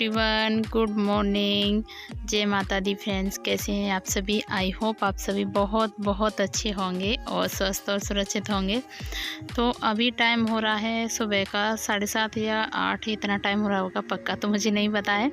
Everyone, good morning. जय माता दी friends, कैसे हैं आप सभी। आई होप आप सभी बहुत बहुत अच्छे होंगे और स्वस्थ और सुरक्षित होंगे। तो अभी टाइम हो रहा है सुबह का 7:30 या 8, इतना टाइम हो रहा होगा, पक्का तो मुझे नहीं पता है।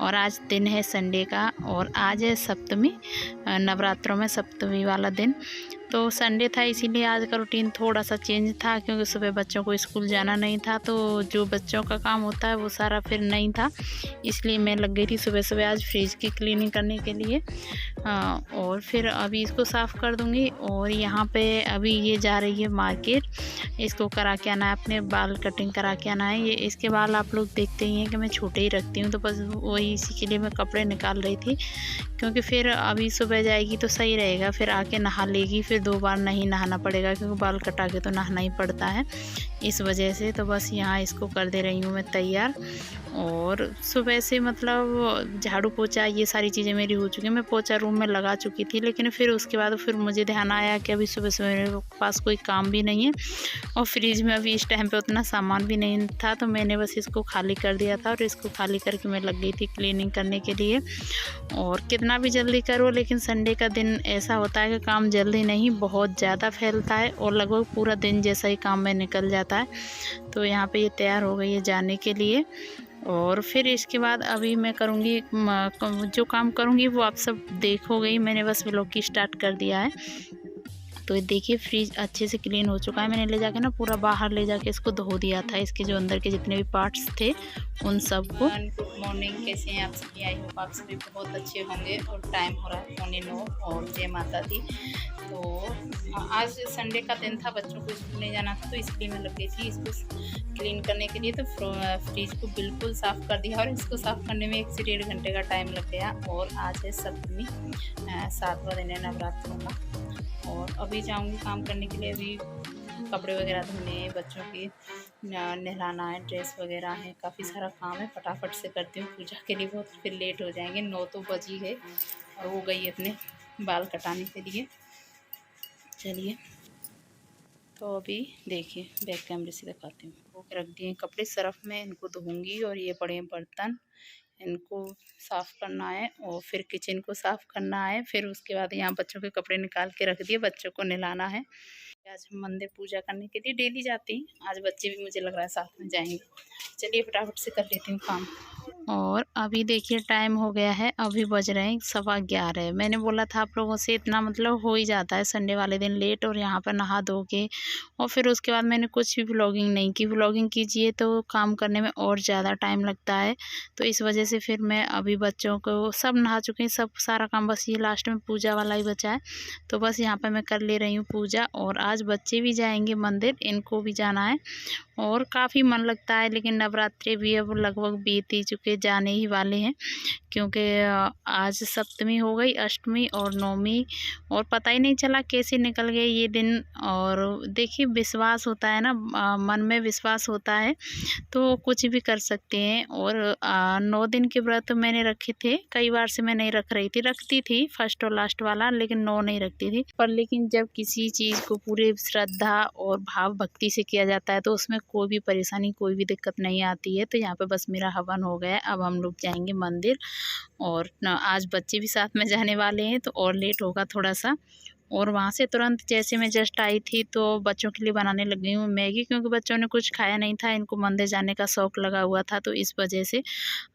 और आज दिन है संडे का और आज है सप्तमी, नवरात्रों में सप्तमी वाला दिन। तो संडे था इसीलिए आज का रूटीन थोड़ा सा चेंज था, क्योंकि सुबह बच्चों को स्कूल जाना नहीं था, तो जो बच्चों का काम होता है वो सारा फिर नहीं था। इसलिए मैं लग गई थी सुबह सुबह आज फ्रिज की क्लीनिंग करने के लिए। और फिर अभी इसको साफ़ कर दूंगी। और यहाँ पे अभी ये जा रही है मार्केट, इसको करा के आना है, अपने बाल कटिंग करा के आना है। ये इसके बाल आप लोग देखते ही हैं कि मैं छोटे ही रखती हूँ, तो बस वही इसी के लिए मैं कपड़े निकाल रही थी, क्योंकि फिर अभी सुबह जाएगी तो सही रहेगा, फिर आके नहा लेगी, फिर 2 बार नहीं नहाना पड़ेगा, क्योंकि बाल कटा के तो नहाना ही पड़ता है इस वजह से। तो बस यहाँ इसको कर दे रही हूँ मैं तैयार। और सुबह से मतलब झाड़ू पोछा ये सारी चीज़ें मेरी हो चुकी हैं। मैं पोछा रूम में लगा चुकी थी, लेकिन फिर उसके बाद फिर मुझे ध्यान आया कि अभी सुबह सुबह मेरे पास कोई काम भी नहीं है और फ्रिज में अभी इस टाइम पे उतना सामान भी नहीं था, तो मैंने बस इसको खाली कर दिया था। और इसको खाली करके मैं लग गई थी क्लीनिंग करने के लिए। और कितना भी जल्दी करो, लेकिन संडे का दिन ऐसा होता है कि काम जल्दी नहीं, बहुत ज़्यादा फैलता है और लगभग पूरा दिन जैसा ही काम में निकल जाता है। तो यहाँ पे ये तैयार हो गई है जाने के लिए। और फिर इसके बाद अभी मैं करूँगी, जो काम करूँगी वो आप सब देखोगे ही। मैंने बस व्लॉग की स्टार्ट कर दिया है। तो ये देखिए फ्रिज अच्छे से क्लीन हो चुका है। मैंने ले जाके ना पूरा बाहर ले जाके इसको धो दिया था, इसके जो अंदर के जितने भी पार्ट्स थे उन सब को। गुड मॉर्निंग, कैसे हैं आप सभी। आई होप आप सभी बहुत अच्छे होंगे। और टाइम हो रहा है 9:15 और जय माता दी। तो आज संडे का दिन था, बच्चों को स्कूल नहीं जाना था, तो इसलिए मैं लग गई थी इसको क्लीन करने के लिए। तो फ्रिज को बिल्कुल साफ़ कर दिया और इसको साफ़ करने में 1 से 1.5 घंटे का टाइम लग गया। और आज है सप्तमी, 7वां दिन है नवरात्रों का। और अभी जाऊंगी काम करने के लिए। अभी कपड़े वगैरह धोने हैं, बच्चों की नहलाना है, ड्रेस वगैरह है, काफ़ी सारा काम है। फटाफट से करती हूँ पूजा के लिए, बहुत फिर लेट हो जाएंगे। 9 तो बज ही गए और वो गई अपने बाल कटाने के लिए। चलिए, तो अभी देखिए बैक कैमरे से दिखाती हूँ। वो रख दिए कपड़े सरफ में, इनको धोऊंगी। और ये पड़े हैं बर्तन, इनको साफ़ करना है और फिर किचन को साफ़ करना है। फिर उसके बाद यहाँ बच्चों के कपड़े निकाल के रख दिए, बच्चों को नहलाना है। आज हम मंदिर पूजा करने के लिए डेली जाती हैं, आज बच्चे भी मुझे लग रहा है साथ में जाएंगे। चलिए फटाफट से कर लेती हूँ काम। और अभी देखिए टाइम हो गया है, अभी बज रहे हैं 11:15। मैंने बोला था आप लोगों से, इतना मतलब हो ही जाता है संडे वाले दिन लेट। और यहाँ पर नहा धो के और फिर उसके बाद मैंने कुछ भी व्लॉगिंग नहीं की। व्लॉगिंग कीजिए तो काम करने में और ज़्यादा टाइम लगता है, तो इस वजह से फिर मैं अभी बच्चों को सब नहा चुके हैं, सब सारा काम, बस ये लास्ट में पूजा वाला ही बचा है। तो बस यहाँ पर मैं कर ले रही हूँ पूजा। और आज बच्चे भी जाएंगे मंदिर, इनको भी जाना है और काफ़ी मन लगता है। लेकिन नवरात्रि भी अब लगभग बीत ही चुके, जाने ही वाले हैं, क्योंकि आज सप्तमी हो गई, अष्टमी और नवमी, और पता ही नहीं चला कैसे निकल गए ये दिन। और देखिए विश्वास होता है ना, मन में विश्वास होता है तो कुछ भी कर सकते हैं। और 9 दिन के व्रत मैंने रखे थे, कई बार से मैं नहीं रख रही थी, रखती थी फर्स्ट और लास्ट वाला, लेकिन 9 नहीं रखती थी। पर लेकिन जब किसी चीज़ को पूरे श्रद्धा और भाव भक्ति से किया जाता है तो उसमें कोई भी परेशानी, कोई भी दिक्कत नहीं आती है। तो यहाँ पे बस मेरा हवन हो गया है, अब हम लोग जाएंगे मंदिर। और आज बच्चे भी साथ में जाने वाले हैं, तो और लेट होगा थोड़ा सा। और वहाँ से तुरंत जैसे मैं जस्ट आई थी तो बच्चों के लिए बनाने लग गई हूँ मैगी, क्योंकि बच्चों ने कुछ खाया नहीं था, इनको मंदिर जाने का शौक़ लगा हुआ था। तो इस वजह से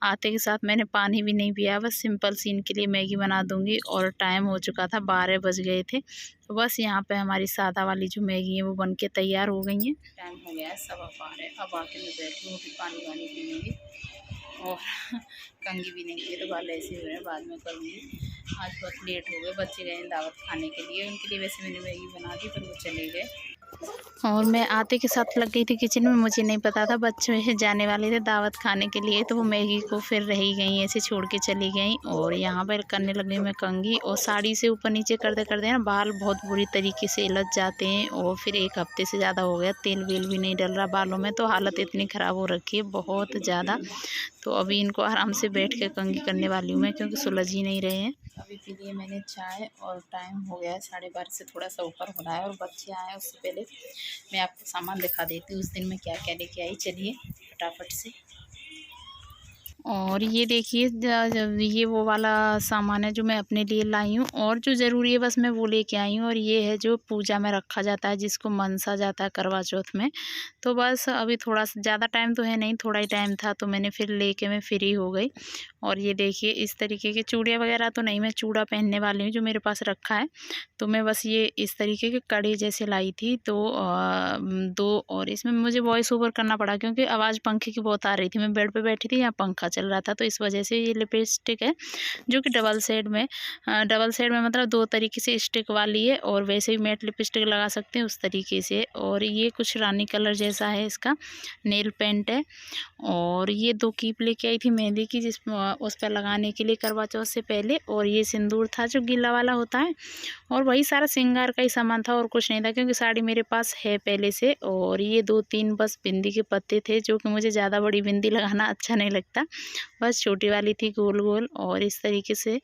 आते के साथ मैंने पानी भी नहीं पिया, बस सिंपल सी इनके लिए मैगी बना दूँगी। और टाइम हो चुका था, 12 बज गए थे। तो बस यहाँ पे हमारी सादा वाली जो मैगी है वो बन के तैयार हो गई है। टाइम हो गया है 12:15, अब आके मैं बैठी हूँ, फिर पानी वानी पीऊँगी। और कंघी भी नहीं की, तो बाल ऐसे हो रहे हैं, बाद में करूँगी। आज बहुत लेट हो गए, बच्चे गए दावत खाने के लिए, उनके लिए वैसे मैंने मैगी बना दी, पर वो चले गए। और मैं आते के साथ लग गई थी किचन में, मुझे नहीं पता था बच्चे जाने वाले थे दावत खाने के लिए, तो वो मैगी को फिर रही गई, ऐसे छोड़ के चली गई। और यहाँ पर करने लगी मैं कंघी, और साड़ी से ऊपर नीचे करते करते ना बाल बहुत बुरी तरीके से उलझ जाते हैं। और फिर 1 हफ्ते से ज़्यादा हो गया, तेल वेल भी नहीं डल रहा बालों में, तो हालत इतनी ख़राब हो रखी है बहुत ज़्यादा। तो अभी इनको आराम से बैठ के कंघी करने वाली हूँ मैं, क्योंकि सुलझ ही नहीं रहे हैं। अभी पी लिए मैंने चाय और टाइम हो गया है 12:30 से थोड़ा सा ऊपर हो रहा है। और बच्चे आए उससे पहले मैं आपको सामान दिखा देती हूँ उस दिन मैं क्या क्या लेके आई। चलिए फटाफट से। और ये देखिए ये वो वाला सामान है जो मैं अपने लिए लाई हूँ, और जो ज़रूरी है बस मैं वो लेके आई हूँ। और ये है जो पूजा में रखा जाता है, जिसको मनसा जाता है करवा चौथ में। तो बस अभी थोड़ा सा ज़्यादा टाइम तो है नहीं, थोड़ा ही टाइम था, तो मैंने फिर लेके मैं फ्री हो गई। और ये देखिए इस तरीके की चूड़ियाँ वगैरह तो नहीं, मैं चूड़ा पहनने वाली हूँ जो मेरे पास रखा है। तो मैं बस ये इस तरीके के कड़े जैसे लाई थी, तो दो। और इसमें मुझे वॉइस ओवर करना पड़ा क्योंकि आवाज़ पंखे की बहुत आ रही थी। मैं बेड पे बैठी थी, यहाँ पंखा चल रहा था, तो इस वजह से ये लिपस्टिक है जो कि डबल शेड में मतलब दो तरीके से स्टिक वाली है, और वैसे ही मैट लिपस्टिक लगा सकते हैं उस तरीके से। और ये कुछ रानी कलर जैसा है, इसका नेल पेंट है। और ये 2 कीप लेके आई थी मेहंदी की, उस पर लगाने के लिए करवा चौथ से पहले। और ये सिंदूर था जो गीला वाला होता है, और वही सारा श्रृंगार का ही सामान था, और कुछ नहीं था क्योंकि साड़ी मेरे पास है पहले से। और ये 2-3 बस बिंदी के पत्ते थे, जो कि मुझे ज़्यादा बड़ी बिंदी लगाना अच्छा नहीं लगता, बस छोटी वाली थी गोल गोल। और इस तरीके से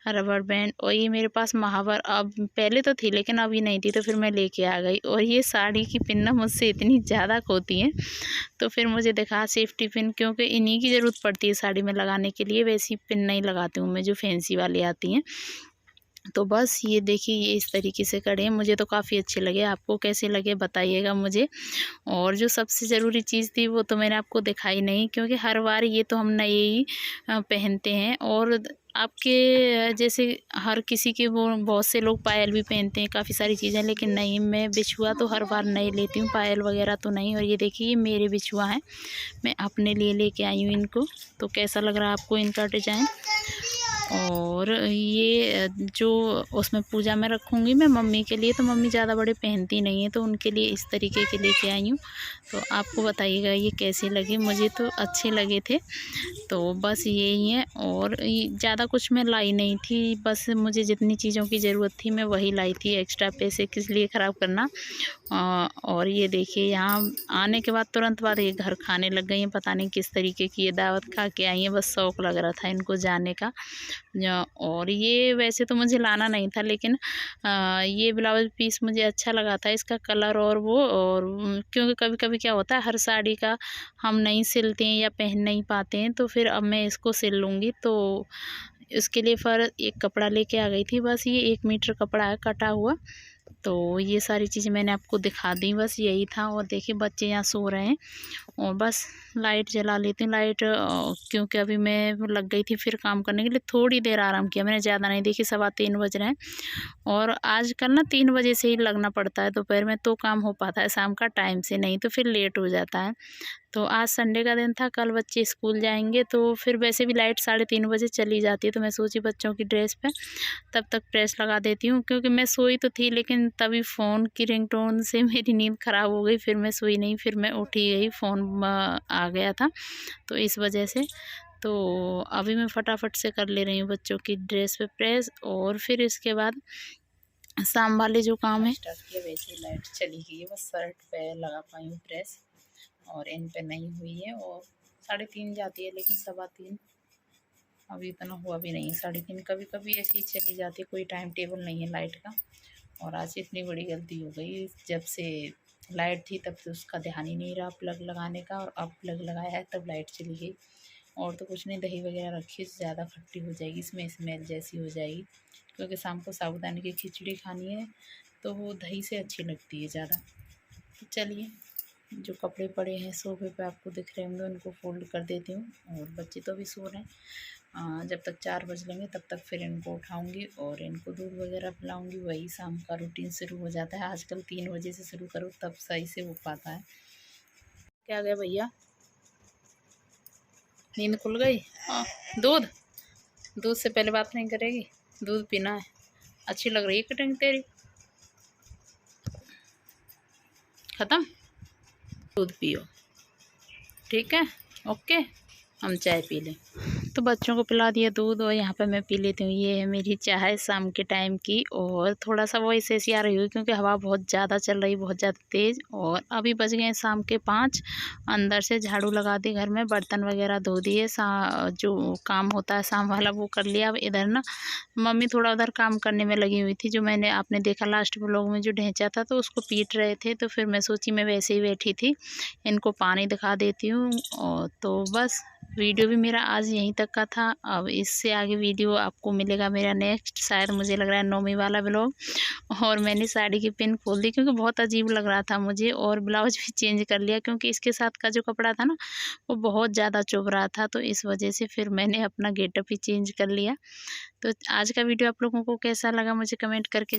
रबर बैंड। और ये मेरे पास महावर अब पहले तो थी लेकिन अभी नहीं थी, तो फिर मैं लेके आ गई। और ये साड़ी की पिन ना मुझसे इतनी ज़्यादा खोती हैं, तो फिर मुझे दिखा सेफ्टी पिन, क्योंकि इन्हीं की ज़रूरत पड़ती है साड़ी में लगाने के लिए, वैसी पिन नहीं लगाती हूँ मैं जो फैंसी वाली आती हैं। तो बस ये देखिए ये इस तरीके से कड़े हैं, मुझे तो काफ़ी अच्छे लगे। आपको कैसे लगे बताइएगा मुझे। और जो सबसे ज़रूरी चीज़ थी वो तो मैंने आपको दिखाई नहीं, क्योंकि हर बार ये तो हम नए ही पहनते हैं। और आपके जैसे हर किसी के वो बहुत से लोग पायल भी पहनते हैं, काफ़ी सारी चीज़ें, लेकिन नहीं, मैं बिछुआ तो हर बार नए लेती हूँ, पायल वगैरह तो नहीं। और ये देखिए ये मेरे बिछुआ हैं, मैं अपने लिए लेके आई हूँ इनको। तो कैसा लग रहा है आपको इनका डिज़ाइन। और ये जो उसमें पूजा में रखूँगी मैं मम्मी के लिए, तो मम्मी ज़्यादा बड़े पहनती नहीं है, तो उनके लिए इस तरीके के लेके आई हूँ। तो आपको बताइएगा ये कैसे लगे, मुझे तो अच्छे लगे थे। तो बस यही है, और ज़्यादा कुछ मैं लाई नहीं थी, बस मुझे जितनी चीज़ों की ज़रूरत थी मैं वही लाई थी, एक्स्ट्रा पैसे किस लिए ख़राब करना। और ये देखिए यहाँ आने के बाद तुरंत बाद ये घर खाने लग गई हैं, पता नहीं किस तरीके की ये दावत खा के आई हैं, बस शौक़ लग रहा था इनको जाने का। और ये वैसे तो मुझे लाना नहीं था, लेकिन ये ब्लाउज पीस मुझे अच्छा लगा था, इसका कलर और वो। और क्योंकि कभी कभी क्या होता है हर साड़ी का हम नहीं सिलते हैं या पहन नहीं पाते हैं, तो फिर अब मैं इसको सिल लूँगी। तो इसके लिए फिर एक कपड़ा लेके आ गई थी, बस ये 1 मीटर कपड़ा है कटा हुआ। तो ये सारी चीज़ें मैंने आपको दिखा दी, बस यही था। और देखिए बच्चे यहाँ सो रहे हैं, और बस लाइट जला लेती हूँ। लाइट क्योंकि अभी मैं लग गई थी फिर काम करने के लिए, थोड़ी देर आराम किया मैंने, ज़्यादा नहीं। देखिए 3:15 बज रहे हैं, और आजकल ना 3 बजे से ही लगना पड़ता है दोपहर में, तो काम हो पाता है शाम का टाइम से, नहीं तो फिर लेट हो जाता है। तो आज संडे का दिन था, कल बच्चे स्कूल जाएंगे, तो फिर वैसे भी लाइट 3:30 बजे चली जाती है। तो मैं सोची बच्चों की ड्रेस पे तब तक प्रेस लगा देती हूँ, क्योंकि मैं सोई तो थी, लेकिन तभी फ़ोन की रिंगटोन से मेरी नींद ख़राब हो गई, फिर मैं सोई नहीं, फिर मैं उठी गई, फ़ोन आ गया था, तो इस वजह से। तो अभी मैं फटाफट से कर ले रही हूँ बच्चों की ड्रेस पे प्रेस, और फिर इसके बाद शाम वाले जो काम है स्टार्ट किया। वैसे ही लाइट चली गई है, बस शर्ट पे लगा पाई हूँ प्रेस, और इन पे नहीं हुई है। और 3:30 जाती है, लेकिन 3:15 अभी इतना हुआ भी नहीं है। 3:30 कभी कभी ऐसी ही चली जाती है, कोई टाइम टेबल नहीं है लाइट का। और आज इतनी बड़ी गलती हो गई, जब से लाइट थी तब से उसका ध्यान ही नहीं रहा प्लग लगाने का, और अब प्लग लगाया है तब लाइट चली गई। और तो कुछ नहीं, दही वगैरह रखी है, ज़्यादा खट्टी हो जाएगी, इसमें स्मेल जैसी हो जाएगी, क्योंकि शाम को साबूदाने की खिचड़ी खानी है, तो वो दही से अच्छी लगती है ज़्यादा। तो चलिए, जो कपड़े पड़े हैं सोफे पे आपको दिख रहे होंगे, उनको फोल्ड कर देती हूँ। और बच्चे तो अभी सो रहे हैं, जब तक 4 बज लेंगे तब तक फिर इनको उठाऊँगी और इनको दूध वगैरह पिलाऊँगी। वही शाम का रूटीन शुरू हो जाता है। आजकल 3 बजे से शुरू करो तब सही से हो पाता है। क्या गया भैया, नींद खुल गई? हाँ, दूध से पहले बात नहीं करेगी, दूध पीना है। अच्छी लग रही है कटिंग तेरी, ख़त्म, दूध पियो, ठीक है, ओके। हम चाय पी लें। तो बच्चों को पिला दिया दूध, और यहाँ पे मैं पी लेती हूँ। ये है मेरी चाय शाम के टाइम की। और थोड़ा सा वॉइस ऐसी आ रही हुई क्योंकि हवा बहुत ज़्यादा चल रही, बहुत ज़्यादा तेज़। और अभी बज गए शाम के 5। अंदर से झाड़ू लगा दी, घर में बर्तन वगैरह धो दिए, जो काम होता है शाम वाला वो कर लिया। अब इधर ना मम्मी थोड़ा उधर काम करने में लगी हुई थी, जो मैंने आपने देखा लास्ट व्लॉग में, जो ढेंचा था तो उसको पीट रहे थे। तो फिर मैं सोची मैं वैसे ही बैठी थी, इनको पानी दिखा देती हूँ। और तो बस वीडियो भी मेरा आज यहीं तक का था। अब इससे आगे वीडियो आपको मिलेगा मेरा नेक्स्ट, शायद मुझे लग रहा है 9वीं वाला व्लॉग। और मैंने साड़ी की पिन खोल दी क्योंकि बहुत अजीब लग रहा था मुझे, और ब्लाउज भी चेंज कर लिया क्योंकि इसके साथ का जो कपड़ा था ना वो बहुत ज़्यादा चुभ रहा था, तो इस वजह से फिर मैंने अपना गेटअप ही चेंज कर लिया। तो आज का वीडियो आप लोगों को कैसा लगा मुझे कमेंट करके